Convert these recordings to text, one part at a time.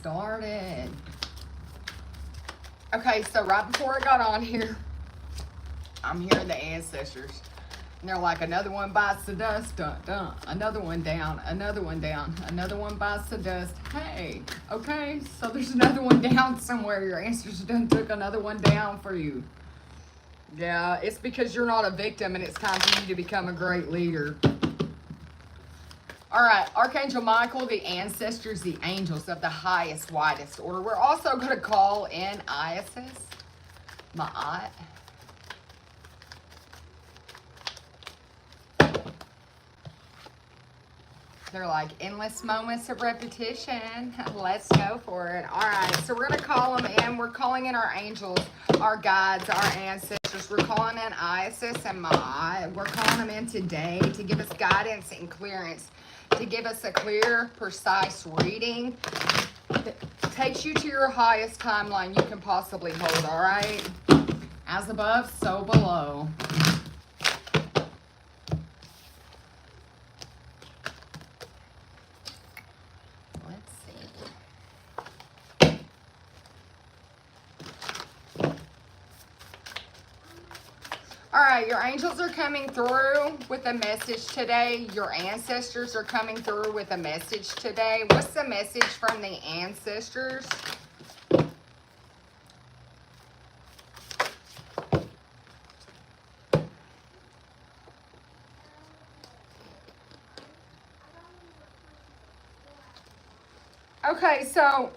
started. Okay, so right before I got on here, I'm hearing the ancestors. And they're like, another one bites the dust, dun, dun. Another one down, another one down, another one bites the dust. Hey, okay, so there's another one down somewhere. Your ancestors done took another one down for you. Yeah, it's because you're not a victim and it's time for you to become a great leader. All right, Archangel Michael, the ancestors, the angels of the highest, widest order. We're also going to call in Isis, Ma'at. They're like endless moments of repetition. Let's go for it. All right, so we're going to call them in. We're calling in our angels, our guides, our ancestors. We're calling in Isis and Ma'at. We're calling them in today to give us guidance and clearance, to give us a clear, precise reading that takes you to your highest timeline you can possibly hold, all right? As above, so below. All right, your angels are coming through with a message today. Your ancestors are coming through with a message today. What's the message from the ancestors? Okay, so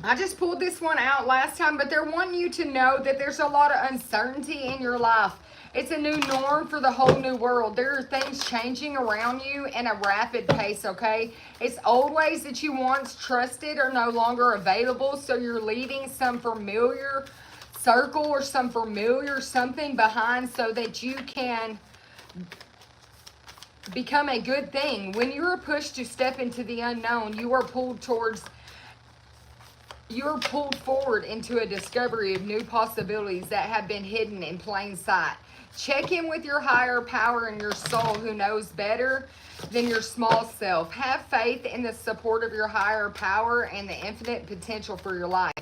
I just pulled this one out last time, but they're wanting you to know that there's a lot of uncertainty in your life. It's a new norm for the whole new world. There are things changing around you in a rapid pace, okay? It's old ways that you once trusted are no longer available, so you're leaving some familiar circle or some familiar something behind so that you can become a good thing. When you're pushed to step into the unknown, you are pulled forward into a discovery of new possibilities that have been hidden in plain sight. Check in with your higher power and your soul who knows better than your small self. Have faith in the support of your higher power and the infinite potential for your life.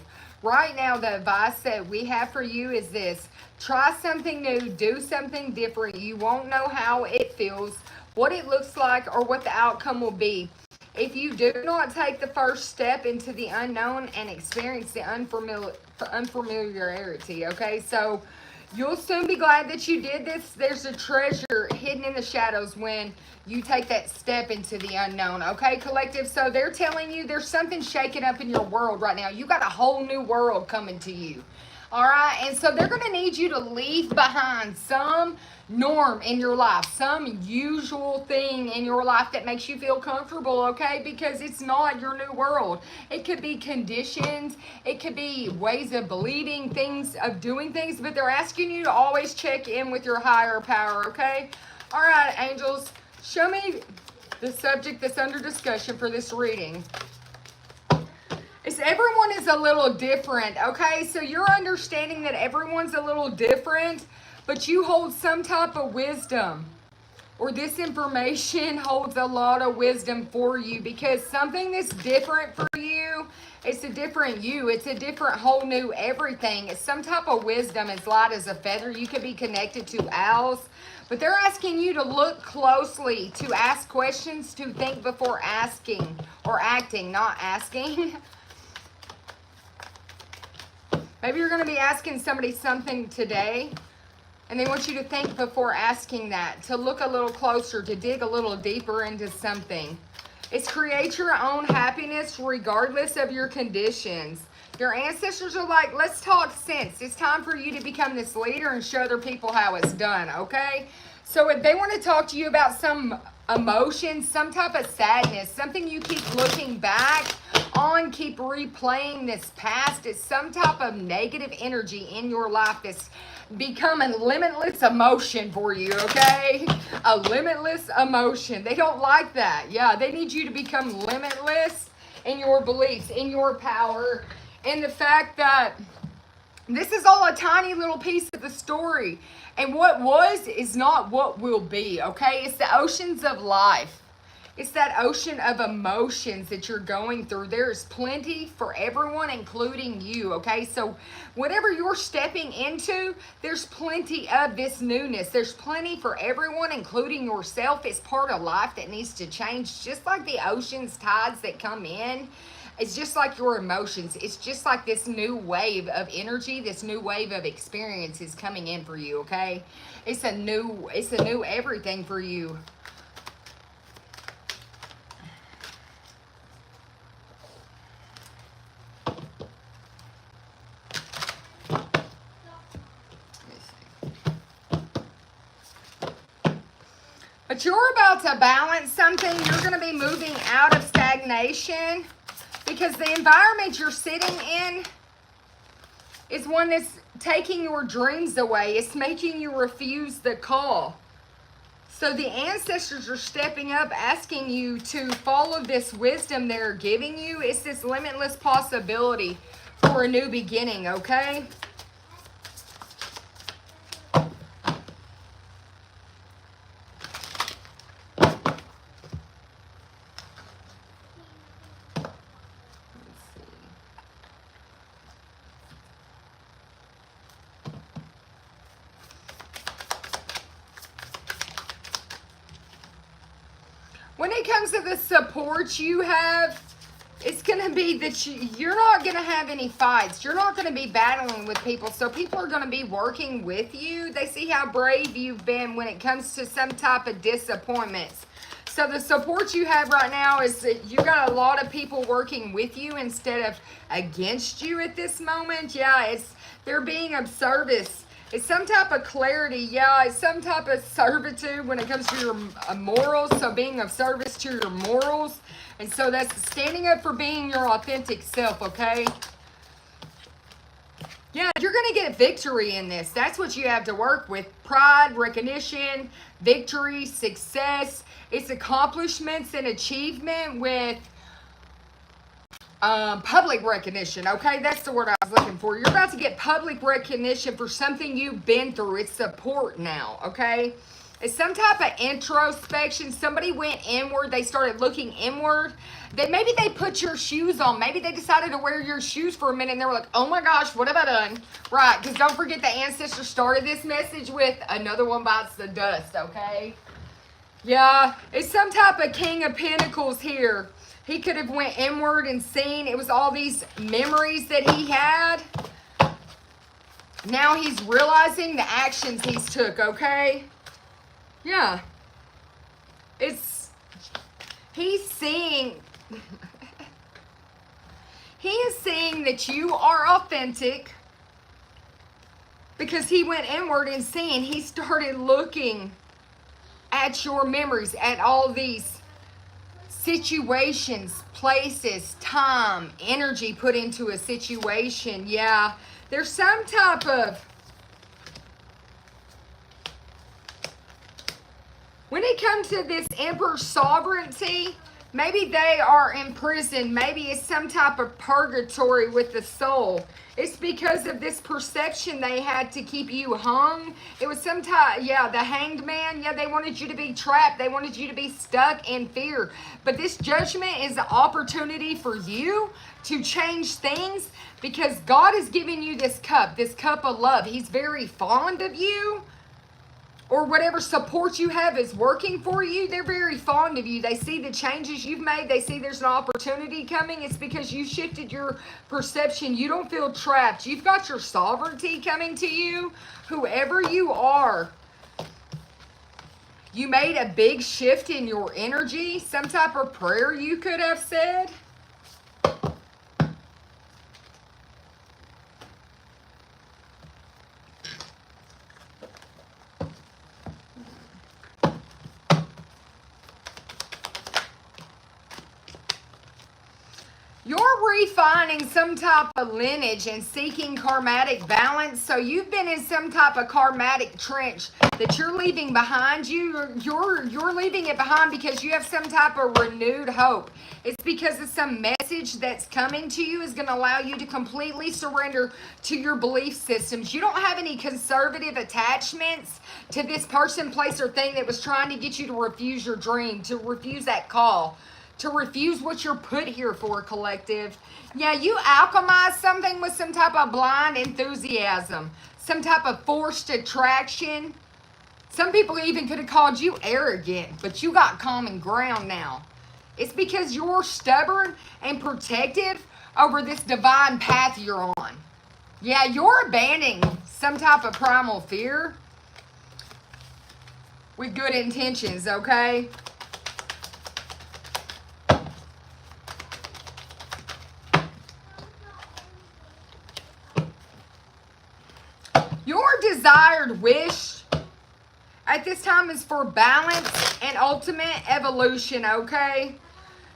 Right now, the advice that we have for you is this. Try something new. Do something different. You won't know how it feels, what it looks like, or what the outcome will be if you do not take the first step into the unknown and experience the unfamiliarity, okay? So you'll soon be glad that you did this. There's a treasure hidden in the shadows when you take that step into the unknown, okay, collective? So they're telling you there's something shaking up in your world right now. You got a whole new world coming to you. All right, and so they're going to need you to leave behind some norm in your life, some usual thing in your life that makes you feel comfortable, okay? Because it's not your new world. It could be conditions, it could be ways of believing things, of doing things, but they're asking you to always check in with your higher power, okay? All right, angels, show me the subject that's under discussion for this reading. Everyone is a little different, okay? So you're understanding that everyone's a little different, but you hold some type of wisdom, or this information holds a lot of wisdom for you, because something that's different for you, it's a different you. It's a different whole new everything. It's some type of wisdom as light as a feather. You could be connected to owls, but they're asking you to look closely, to ask questions, to think before asking, or acting, not asking. Maybe you're going to be asking somebody something today, and they want you to think before asking that, to look a little closer, to dig a little deeper into something. It's create your own happiness regardless of your conditions. Your ancestors are like, let's talk sense. It's time for you to become this leader and show other people how it's done, okay? So if they want to talk to you about some emotion, some type of sadness, something you keep looking back on, keep replaying this past, it's some type of negative energy in your life that's becoming limitless emotion for you, okay? A limitless emotion. They don't like that. Yeah, they need you to become limitless in your beliefs, in your power, in the fact that this is all a tiny little piece of the story. And what was is not what will be, okay? It's the oceans of life. It's that ocean of emotions that you're going through. There is plenty for everyone, including you, okay? So whatever you're stepping into, there's plenty of this newness. There's plenty for everyone, including yourself. It's part of life that needs to change, just like the ocean's tides that come in. It's just like your emotions. It's just like this new wave of energy, this new wave of experience is coming in for you, okay? It's a new everything for you. But you're about to balance something. You're going to be moving out of stagnation because the environment you're sitting in is one that's taking your dreams away. It's making you refuse the call. So the ancestors are stepping up, asking you to follow this wisdom they're giving you. It's this limitless possibility for a new beginning, okay? When it comes to the support you have, it's going to be that you're not going to have any fights. You're not going to be battling with people. So people are going to be working with you. They see how brave you've been when it comes to some type of disappointments. So the support you have right now is that you got a lot of people working with you instead of against you at this moment. Yeah, they're being of service. It's some type of clarity, yeah. It's some type of servitude when it comes to your morals. So being of service to your morals. And so that's standing up for being your authentic self, okay? Yeah, you're going to get victory in this. That's what you have to work with. Pride, recognition, victory, success. It's accomplishments and achievement with public recognition, okay? That's the word I was looking for. You're about to get public recognition for something you've been through. It's support now, okay? It's some type of introspection. Somebody went inward. They started looking inward. Maybe they put your shoes on. Maybe they decided to wear your shoes for a minute and they were like, oh my gosh, what have I done? Right, because don't forget the ancestor started this message with another one bites the dust, okay? Yeah, it's some type of King of Pentacles here. He could have went inward and seen. It was all these memories that he had. Now he's realizing the actions he's took, okay? Yeah. He's seeing, he is seeing that you are authentic because he went inward and seeing. He started looking at your memories, at all these situations, places, time, energy put into a situation. Yeah, there's some type of, when it comes to this Emperor sovereignty, maybe they are in prison. Maybe it's some type of purgatory with the soul. It's because of this perception they had to keep you hung. It was some type, yeah, the hanged man. Yeah, they wanted you to be trapped. They wanted you to be stuck in fear. But this judgment is the opportunity for you to change things because God is giving you this cup of love. He's very fond of you. Or whatever support you have is working for you. They're very fond of you. They see the changes you've made. They see there's an opportunity coming. It's because you shifted your perception. You don't feel trapped. You've got your sovereignty coming to you. Whoever you are, you made a big shift in your energy. Some type of prayer you could have said. You're refining some type of lineage and seeking karmatic balance. So you've been in some type of karmatic trench that you're leaving behind you. You're leaving it behind because you have some type of renewed hope. It's because of some message that's coming to you is going to allow you to completely surrender to your belief systems. You don't have any conservative attachments to this person, place, or thing that was trying to get you to refuse your dream, to refuse that call, to refuse what you're put here for, collective. Yeah, you alchemize something with some type of blind enthusiasm, some type of forced attraction. Some people even could have called you arrogant, but you got common ground now. It's because you're stubborn and protective over this divine path you're on. Yeah, you're abandoning some type of primal fear with good intentions, okay? Your desired wish at this time is for balance and ultimate evolution, okay?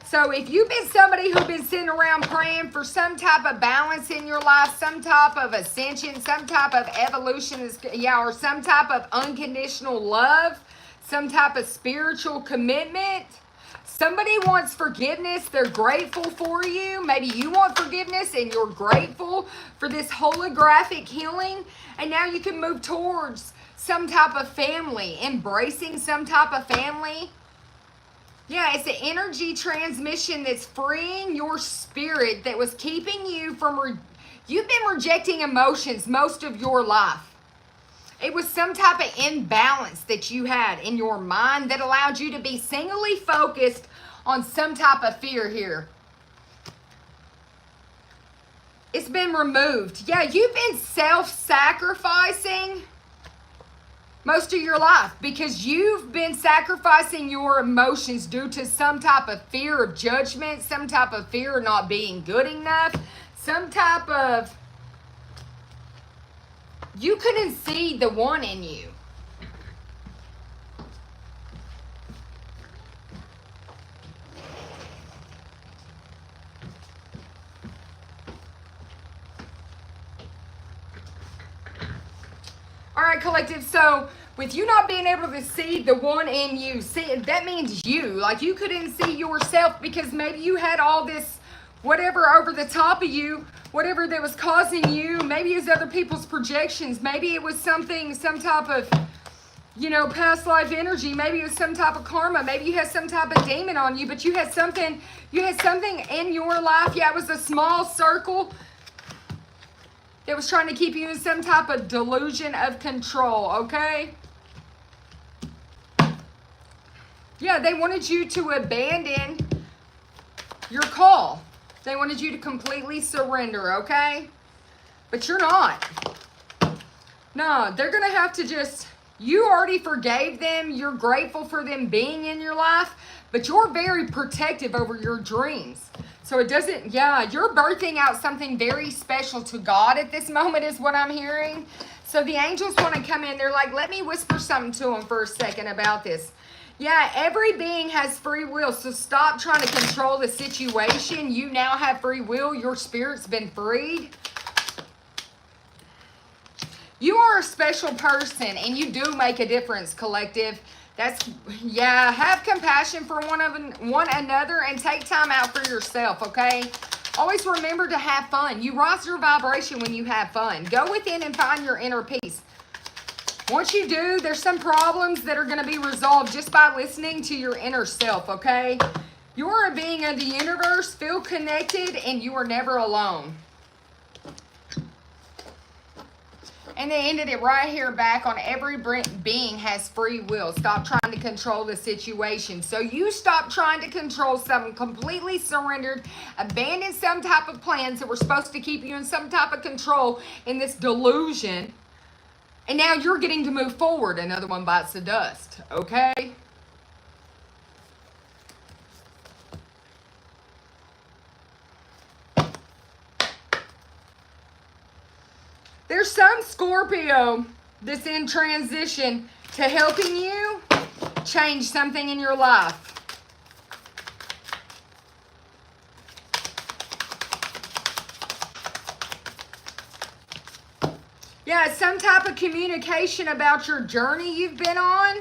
So if you've been somebody who's been sitting around praying for some type of balance in your life, some type of ascension, some type of evolution, or some type of unconditional love, some type of spiritual commitment, somebody wants forgiveness, they're grateful for you. Maybe you want forgiveness and you're grateful for this holographic healing. And now you can move towards some type of family, embracing some type of family. Yeah, it's an energy transmission that's freeing your spirit that was keeping you from, you've been rejecting emotions most of your life. It was some type of imbalance that you had in your mind that allowed you to be singly focused on some type of fear here. It's been removed. Yeah, you've been self-sacrificing most of your life because you've been sacrificing your emotions due to some type of fear of judgment, some type of fear of not being good enough, some type of, you couldn't see the one in you. All right, collective. So with you not being able to see the one in you, see, that means you. Like you couldn't see yourself because maybe you had all this whatever over the top of you, whatever that was causing you. Maybe it's other people's projections. Maybe it was something, some type of, past life energy. Maybe it was some type of karma. Maybe you had some type of demon on you, but you had something in your life. Yeah, it was a small circle that was trying to keep you in some type of delusion of control, okay? Yeah, they wanted you to abandon your call. They wanted you to completely surrender, okay? But you're not. No, they're going to have to you already forgave them. You're grateful for them being in your life, but you're very protective over your dreams. So it doesn't, you're birthing out something very special to God at this moment is what I'm hearing. So the angels want to come in. They're like, let me whisper something to them for a second about this. Yeah, every being has free will. So stop trying to control the situation. You now have free will. Your spirit's been freed. You are a special person and you do make a difference, collective. Have compassion for one another and take time out for yourself, okay? Always remember to have fun. You rise your vibration when you have fun. Go within and find your inner peace. Once you do, there's some problems that are going to be resolved just by listening to your inner self, okay? You are a being of the universe, feel connected, and you are never alone. And they ended it right here back on every being has free will. Stop trying to control the situation. So you stop trying to control something, completely surrendered, abandoned some type of plans that were supposed to keep you in some type of control in this delusion. And now you're getting to move forward. Another one bites the dust, okay? There's some Scorpio that's in transition to helping you change something in your life. Yeah, some type of communication about your journey you've been on.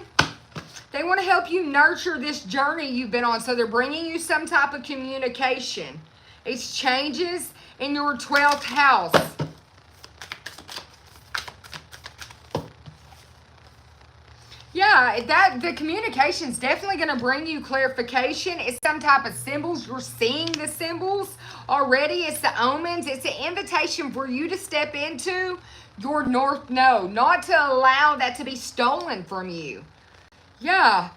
They want to help you nurture this journey you've been on. So they're bringing you some type of communication. It's changes in your 12th house. Yeah, the communication's definitely going to bring you clarification. It's some type of symbols. You're seeing the symbols already. It's the omens. It's an invitation for you to step into your North Node, not to allow that to be stolen from you. Yeah.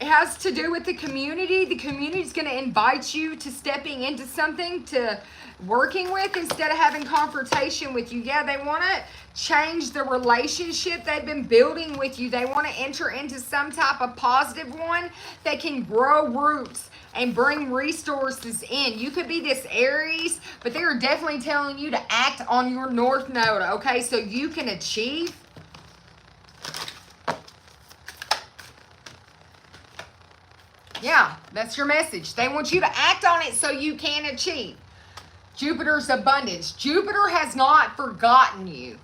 It has to do with the community. The community is going to invite you to stepping into something, to working with, instead of having confrontation with you. Yeah, they want to change the relationship they've been building with you. They want to enter into some type of positive one that can grow roots and bring resources in. You could be this Aries, but they are definitely telling you to act on your North Node, okay, so you can achieve. Yeah, that's your message. They want you to act on it so you can achieve. Jupiter's abundance. Jupiter has not forgotten you.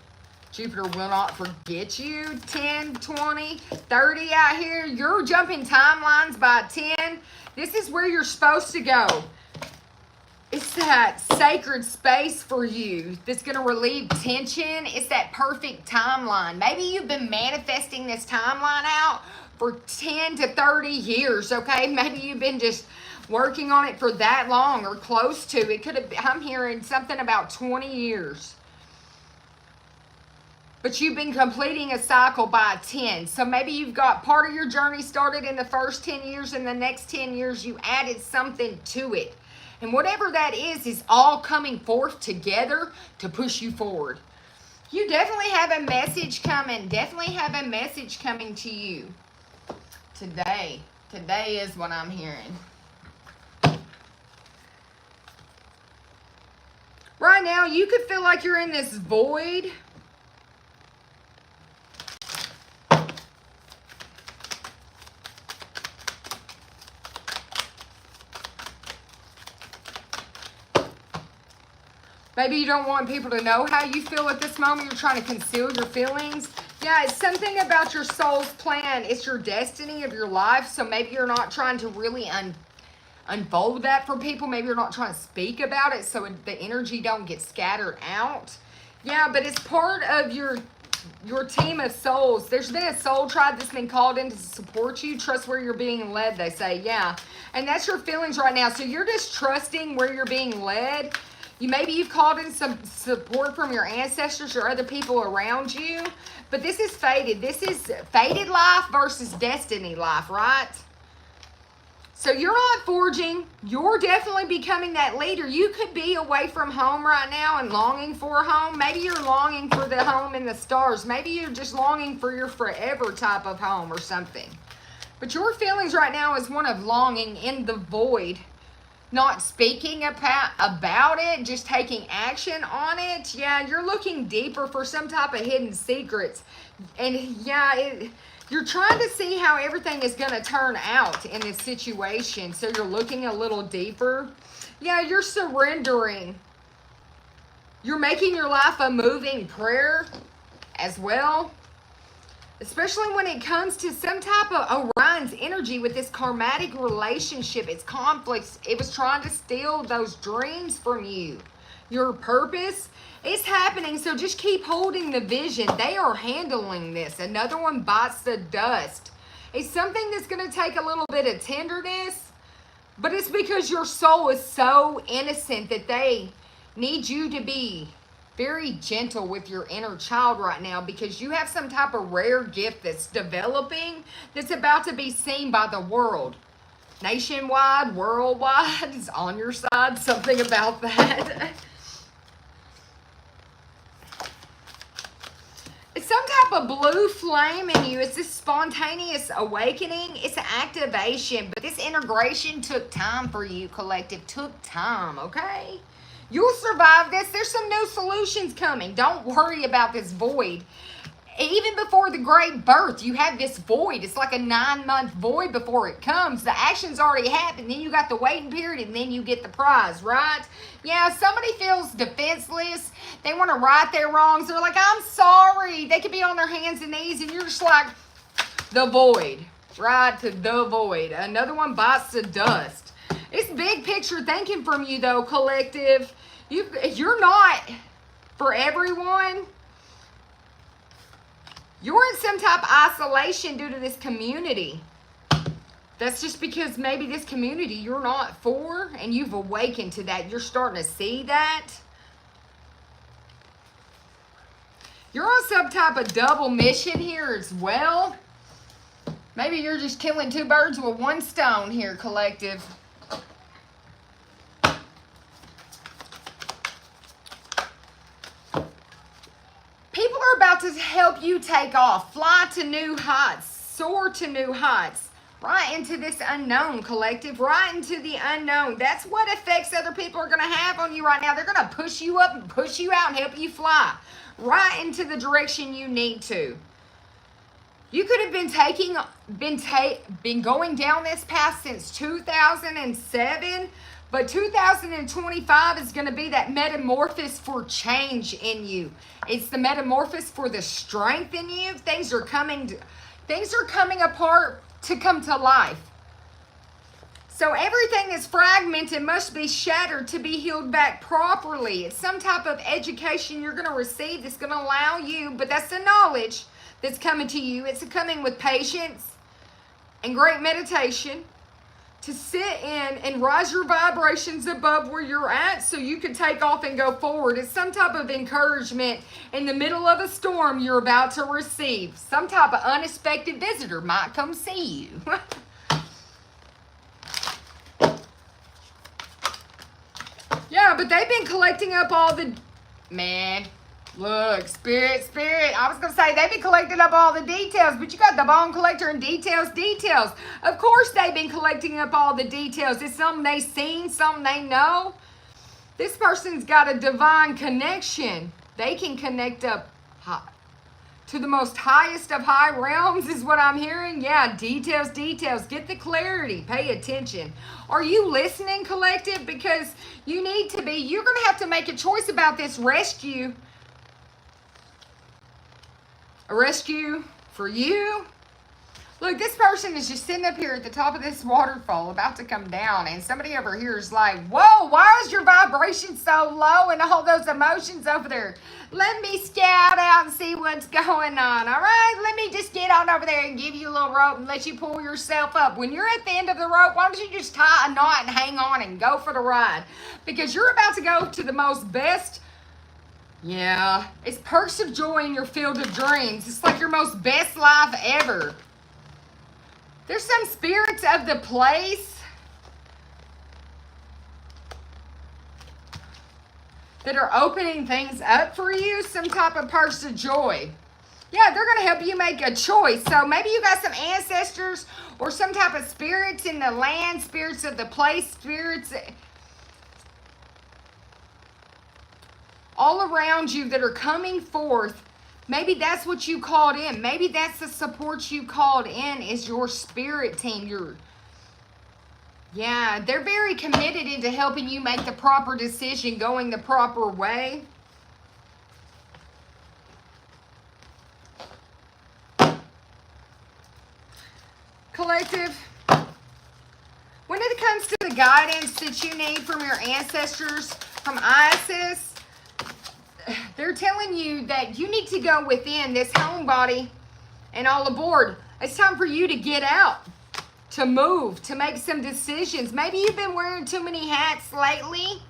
Jupiter will not forget you. 10, 20, 30 out here. You're jumping timelines by 10. This is where you're supposed to go. It's that sacred space for you that's going to relieve tension. It's that perfect timeline. Maybe you've been manifesting this timeline out for 10 to 30 years, okay? Maybe you've been just working on it for that long or close to. It could have, I'm hearing something about 20 years. But you've been completing a cycle by 10. So maybe you've got part of your journey started in the first 10 years, and the next 10 years you added something to it. And whatever that is all coming forth together to push you forward. You definitely have a message coming. Definitely have a message coming to you. Today is what I'm hearing. Right now, you could feel like you're in this void. Maybe you don't want people to know how you feel at this moment. You're trying to conceal your feelings. Yeah, it's something about your soul's plan. It's your destiny of your life. So maybe you're not trying to really unfold that for people. Maybe you're not trying to speak about it so the energy don't get scattered out. Yeah, but it's part of your team of souls. There's been a soul tribe that's been called in to support you. Trust where you're being led, they say. Yeah, and that's your feelings right now. So you're just trusting where you're being led. Maybe you've called in some support from your ancestors or other people around you. But this is fated. This is fated life versus destiny life, right? So you're not forging. You're definitely becoming that leader. You could be away from home right now and longing for a home. Maybe you're longing for the home in the stars. Maybe you're just longing for your forever type of home or something. But your feelings right now is one of longing in the void. Not speaking about it, just taking action on it. Yeah, you're looking deeper for some type of hidden secrets. And yeah, you're trying to see how everything is going to turn out in this situation. So you're looking a little deeper. Yeah, you're surrendering. You're making your life a moving prayer as well. Especially when it comes to some type of Orion's energy with this karmatic relationship. It's conflicts. It was trying to steal those dreams from you. Your purpose is happening. So just keep holding the vision. They are handling this. Another one bites the dust. It's something that's going to take a little bit of tenderness. But it's because your soul is so innocent that they need you to be very gentle with your inner child right now, because you have some type of rare gift that's developing that's about to be seen by the world. Nationwide, worldwide is on your side. Something about that. It's some type of blue flame in you. It's this spontaneous awakening. It's an activation. But this integration took time for you, collective. Took time, okay? You'll survive this. There's some new solutions coming. Don't worry about this void. even before the great birth, you have this void. It's like a 9-month void before it comes. The action's already happened. Then you got the waiting period, and then you get the prize, right? Yeah, somebody feels defenseless. They want to right their wrongs. They're like, I'm sorry. They could be on their hands and knees, and you're just like, the void, right? To the void. Another one bites the dust. It's big picture thinking from you, though, collective. You're not for everyone. You're in some type of isolation due to this community. That's just because maybe this community you're not for, and you've awakened to that. You're starting to see that. You're on some type of double mission here as well. Maybe you're just killing 2 birds with 1 stone here, collective. People are about to help you take off, fly to new heights, soar to new heights, right into this unknown, collective, right into the unknown. That's what effects other people are going to have on you right now. They're going to push you up and push you out and help you fly right into the direction you need to. You could have been going down this path since 2007. But 2025 is going to be that metamorphosis for change in you. It's the metamorphosis for the strength in you. Things are coming apart to come to life. So everything that's fragmented must be shattered to be healed back properly. It's some type of education you're going to receive that's going to allow you, but that's the knowledge that's coming to you. It's coming with patience and great meditation, to sit in and rise your vibrations above where you're at so you can take off and go forward. It's some type of encouragement in the middle of a storm you're about to receive. Some type of unexpected visitor might come see you. Yeah, but they've been collecting up all the... Man, look, spirit. I was going to say they've been collecting up all the details, but you got the bone collector and details. Of course they've been collecting up all the details. It's something they've seen, something they know. This person's got a divine connection. They can connect up high, to the most highest of high realms is what I'm hearing. Yeah, details. Get the clarity. Pay attention. Are you listening, collective? Because you need to be. You're going to have to make a choice about this rescue. A rescue for you. Look, this person is just sitting up here at the top of this waterfall about to come down, and somebody over here is like, whoa, why is your vibration so low and all those emotions over there? Let me scout out and see what's going on, all right? Let me just get on over there and give you a little rope and let you pull yourself up. When you're at the end of the rope, why don't you just tie a knot and hang on and go for the ride? Because you're about to go to the most best... Yeah, it's perks of joy in your field of dreams. It's like your most best life ever. There's some spirits of the place that are opening things up for you. Some type of perks of joy. Yeah, they're going to help you make a choice. So maybe you got some ancestors or some type of spirits in the land, spirits of the place, spirits... all around you that are coming forth. Maybe that's what you called in. Maybe that's the support you called in is your spirit team. Yeah, they're very committed into helping you make the proper decision, going the proper way. Collective, when it comes to the guidance that you need from your ancestors, from Isis, they're telling you that you need to go within this homebody and all aboard. It's time for you to get out, to move, to make some decisions. Maybe you've been wearing too many hats lately.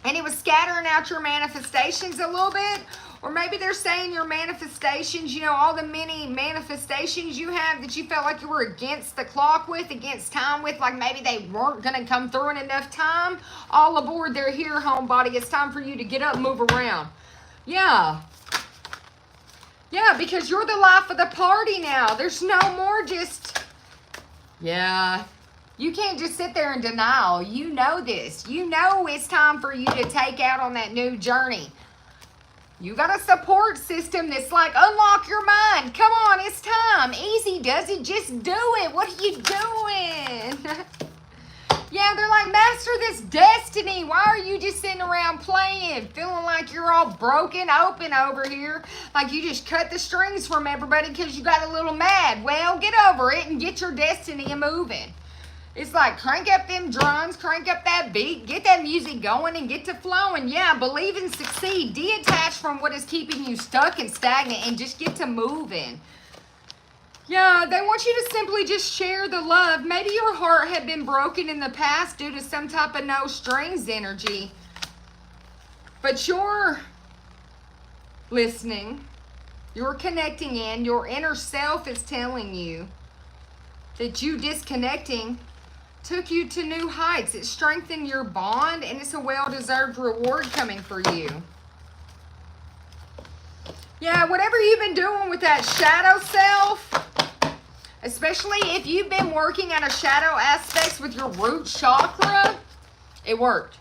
And it was scattering out your manifestations a little bit. Or maybe they're saying your manifestations, you know, all the many manifestations you have that you felt like you were against the clock with, against time with, like maybe they weren't going to come through in enough time. All aboard, they're here, homebody. It's time for you to get up and move around. Yeah. Yeah, because you're the life of the party now. There's no more just, yeah. You can't just sit there in denial. You know this. You know it's time for you to take out on that new journey. You got a support system that's like, unlock your mind. Come on, it's time. Easy does it. Just do it. What are you doing? Yeah, they're like, master this destiny. Why are you just sitting around playing, feeling like you're all broken open over here? Like you just cut the strings from everybody because you got a little mad. Well, get over it and get your destiny moving. It's like, crank up them drums, crank up that beat, get that music going and get to flowing. Yeah, believe and succeed. Detach from what is keeping you stuck and stagnant and just get to moving. Yeah, they want you to simply just share the love. Maybe your heart had been broken in the past due to some type of no strings energy. But you're listening. You're connecting in. Your inner self is telling you that you disconnecting took you to new heights. It strengthened your bond, and it's a well-deserved reward coming for you. Yeah, whatever you've been doing with that shadow self, especially if you've been working at a shadow aspects with your root chakra, it worked.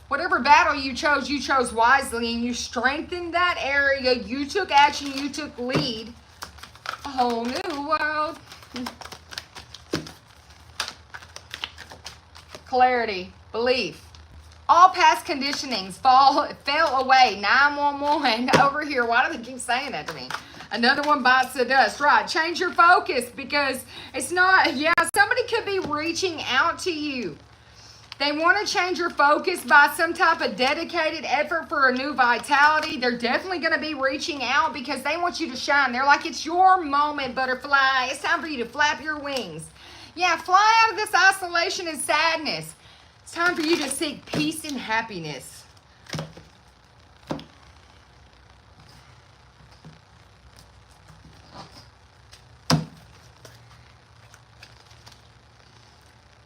Whatever battle you chose wisely, and you strengthened that area. You took action, you took lead. A whole new world. Clarity, belief. All past conditionings fell away. 911 over here. Why do they keep saying that to me? Another one bites the dust. Right. Change your focus because it's not, yeah, somebody could be reaching out to you. They want to change your focus by some type of dedicated effort for a new vitality. They're definitely going to be reaching out because they want you to shine. They're like, it's your moment, butterfly. It's time for you to flap your wings. Yeah, fly out of this isolation and sadness. It's time for you to seek peace and happiness.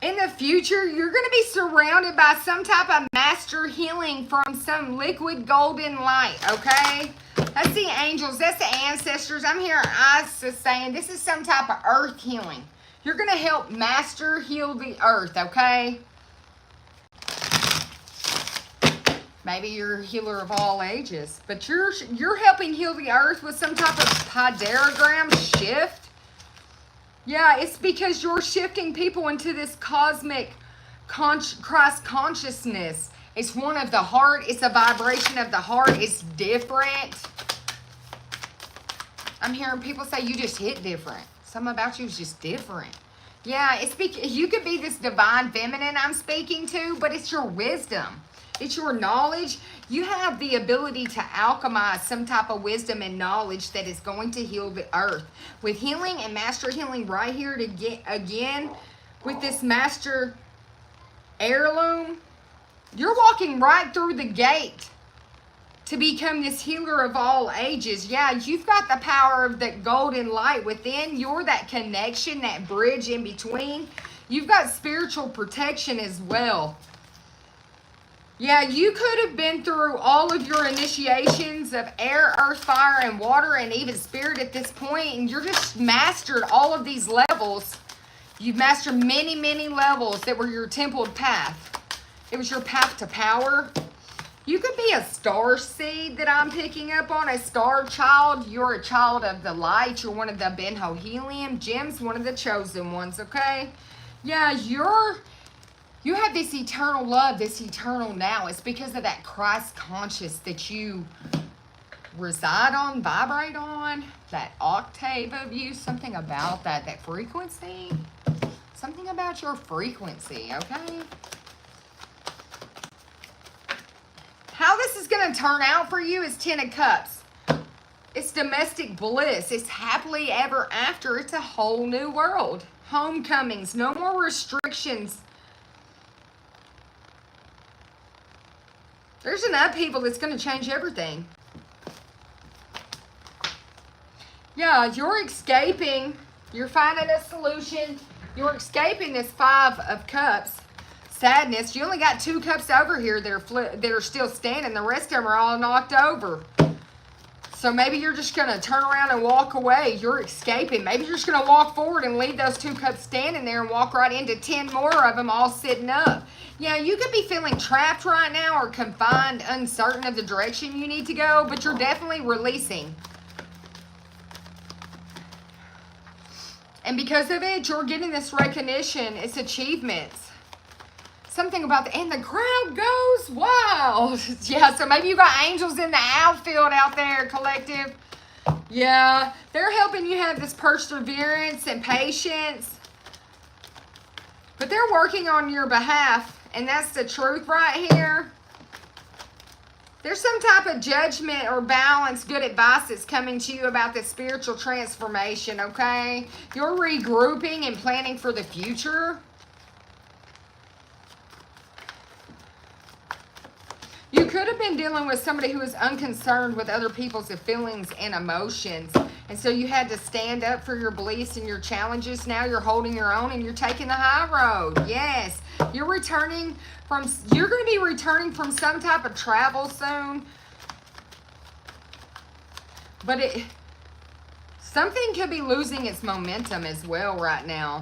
In the future, you're going to be surrounded by some type of master healing from some liquid golden light, okay? That's the angels. That's the ancestors. I'm hearing Isis saying this is some type of earth healing. You're going to help master heal the earth, okay? Maybe you're a healer of all ages, but you're helping heal the earth with some type of pentagram shift. Yeah, it's because you're shifting people into this cosmic Christ consciousness. It's one of the heart. It's a vibration of the heart. It's different. I'm hearing people say you just hit different. Something about you is just different. Yeah, you could be this divine feminine I'm speaking to, but it's your wisdom. It's your knowledge. You have the ability to alchemize some type of wisdom and knowledge that is going to heal the earth. With healing and master healing right here to get again with this master heirloom, you're walking right through the gate to become this healer of all ages. Yeah, you've got the power of that golden light within. You're that connection, that bridge in between. You've got spiritual protection as well. Yeah, you could have been through all of your initiations of air, earth, fire, and water, and even spirit at this point, and you're just mastered all of these levels. You've mastered many, many levels that were your templed path. It was your path to power. You could be a star seed that I'm picking up on, a star child. You're a child of the light. You're one of the Benho-Helium gems, one of the chosen ones, okay? Yeah, you have this eternal love, this eternal now. It's because of that Christ conscious that you reside on, vibrate on, that octave of you, something about that frequency. Something about your frequency, okay? How this is going to turn out for you is 10 of Cups. It's domestic bliss. It's happily ever after. It's a whole new world. Homecomings. No more restrictions. There's an upheaval that's going to change everything. Yeah, you're escaping. You're finding a solution. You're escaping this 5 of Cups. Sadness. You only got 2 cups over here that are still standing. The rest of them are all knocked over. So maybe you're just going to turn around and walk away. You're escaping. Maybe you're just going to walk forward and leave those 2 cups standing there and walk right into 10 more of them all sitting up. Yeah, you could be feeling trapped right now or confined, uncertain of the direction you need to go, but you're definitely releasing. And because of it, you're getting this recognition. It's achievements. Something about the, and the crowd goes wild. Yeah, so maybe you got angels in the outfield out there, collective. Yeah, they're helping you have this perseverance and patience. But they're working on your behalf, and that's the truth right here. There's some type of judgment or balance, good advice that's coming to you about the spiritual transformation, okay? You're regrouping and planning for the future. You could have been dealing with somebody who is unconcerned with other people's feelings and emotions. And so you had to stand up for your beliefs and your challenges. Now you're holding your own and you're taking the high road. Yes. You're going to be returning from some type of travel soon. But something could be losing its momentum as well right now.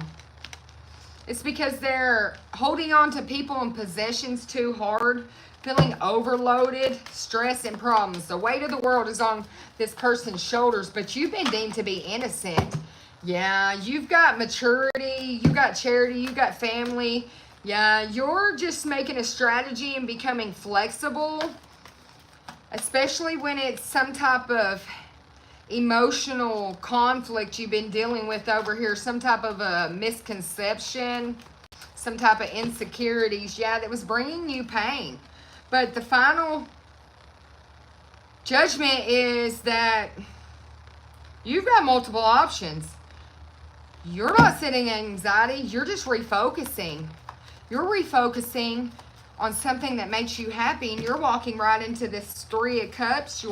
It's because they're holding on to people and possessions too hard. Feeling overloaded, stress, and problems. The weight of the world is on this person's shoulders, but you've been deemed to be innocent. Yeah, you've got maturity, you got charity, you got family. Yeah, you're just making a strategy and becoming flexible, especially when it's some type of emotional conflict you've been dealing with over here, some type of a misconception, some type of insecurities, yeah, that was bringing you pain. But the final judgment is that you've got multiple options. You're not sitting in anxiety. You're just refocusing. You're refocusing on something that makes you happy, and you're walking right into this 3 of Cups.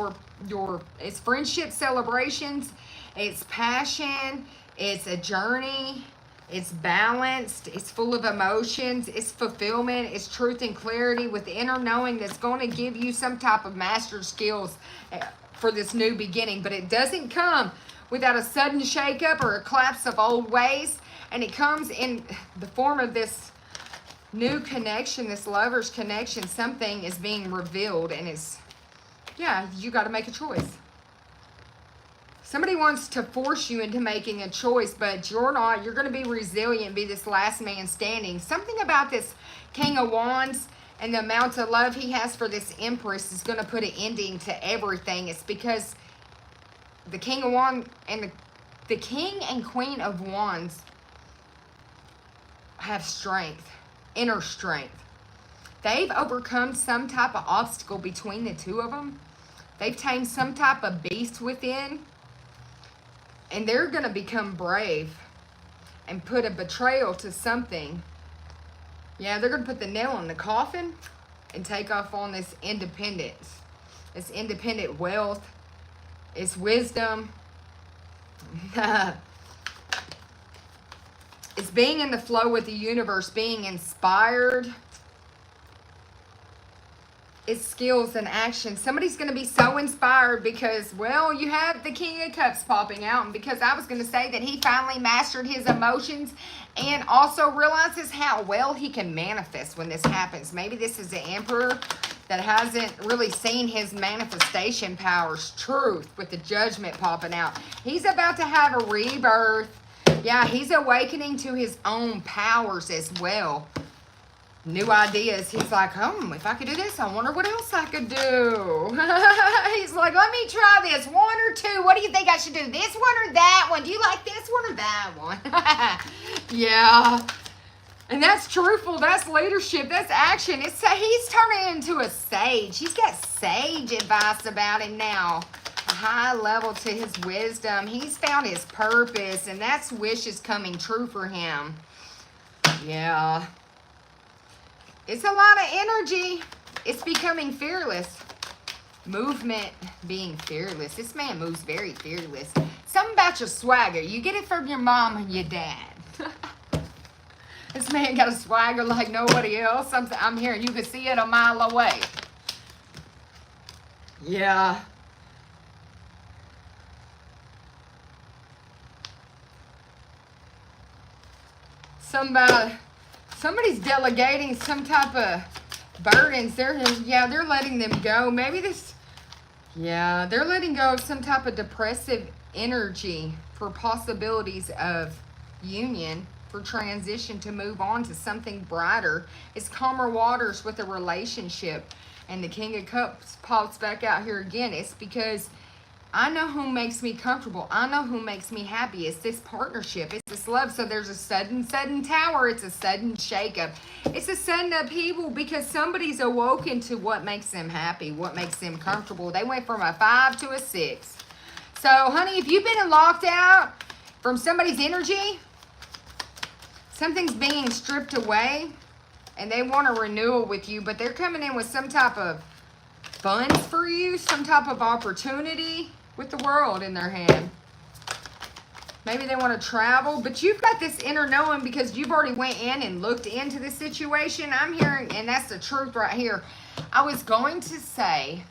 It's friendship celebrations. It's passion. It's a journey. It's balanced, it's full of emotions, it's fulfillment, it's truth and clarity with the inner knowing that's going to give you some type of master skills for this new beginning. But it doesn't come without a sudden shakeup or a collapse of old ways. And it comes in the form of this new connection, this lover's connection. Something is being revealed, and you got to make a choice. Somebody wants to force you into making a choice, but you're not. You're going to be resilient, be this last man standing. Something about this King of Wands and the amount of love he has for this Empress is going to put an ending to everything. It's because the King of Wands and the King and Queen of Wands have strength, inner strength. They've overcome some type of obstacle between the two of them. They've tamed some type of beast within. And they're going to become brave and put a betrayal to something. Yeah, they're going to put the nail in the coffin and take off on this independence. This independent wealth. It's wisdom. It's being in the flow with the universe, being inspired. It's skills and action. Somebody's going to be so inspired because, well, you have the King of Cups popping out. And because I was going to say that he finally mastered his emotions and also realizes how well he can manifest when this happens. Maybe this is the Emperor that hasn't really seen his manifestation powers, truth, with the Judgment popping out. He's about to have a rebirth. Yeah, he's awakening to his own powers as well. New ideas. He's like, if I could do this, I wonder what else I could do. He's like, let me try this. 1 or 2. What do you think I should do? This one or that one? Do you like this one or that one? Yeah. And that's truthful. That's leadership. That's action. He's turning into a sage. He's got sage advice about him now. A high level to his wisdom. He's found his purpose, and that's wishes coming true for him. Yeah. It's a lot of energy. It's becoming fearless. Movement, being fearless. This man moves very fearless. Something about your swagger. You get it from your mom and your dad. This man got a swagger like nobody else. I'm hearing you can see it a mile away. Yeah. Somebody's delegating some type of burdens. They're letting them go. Maybe they're letting go of some type of depressive energy for possibilities of union, for transition to move on to something brighter. It's calmer waters with a relationship. And the King of Cups pops back out here again. It's because I know who makes me comfortable. I know who makes me happy. It's this partnership. It's this love. So there's a sudden tower. It's a sudden shakeup. It's a sudden upheaval because somebody's awoken to what makes them happy, what makes them comfortable. They went from a 5 to a 6. So, honey, if you've been locked out from somebody's energy, something's being stripped away, and they want a renewal with you, but they're coming in with some type of funds for you, some type of opportunity with the world in their hand. Maybe they want to travel, but you've got this inner knowing because you've already went in and looked into the situation. I'm hearing, and that's the truth right here. I was going to say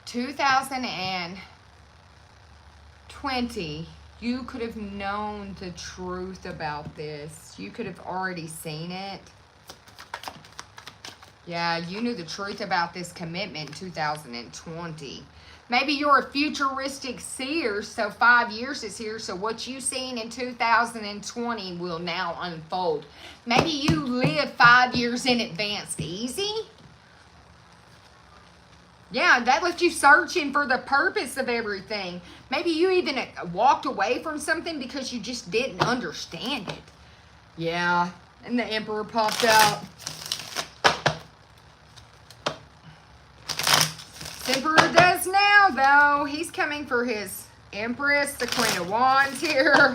2020, you could have known the truth about this. You could have already seen it. Yeah, you knew the truth about this commitment in 2020. Maybe you're a futuristic seer, so 5 years is here, so what you seen in 2020 will now unfold. Maybe you live 5 years in advance. Easy? Yeah, that left you searching for the purpose of everything. Maybe you even walked away from something because you just didn't understand it. Yeah, and the Emperor popped out. Emperor does now, though. He's coming for his Empress, the Queen of Wands here.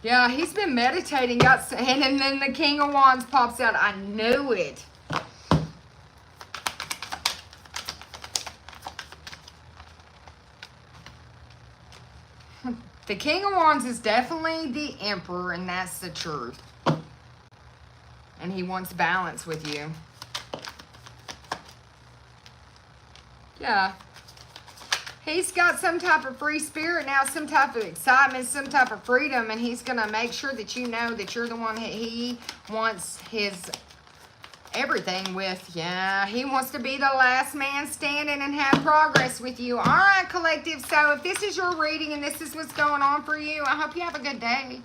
Yeah, he's been meditating, and then the King of Wands pops out. I knew it. The King of Wands is definitely the Emperor, and that's the truth. And he wants balance with you. Yeah. He's got some type of free spirit now, some type of excitement, some type of freedom, and he's going to make sure that you know that you're the one that he wants his everything with. Yeah, he wants to be the last man standing and have progress with you. All right, collective. So if this is your reading and this is what's going on for you, I hope you have a good day.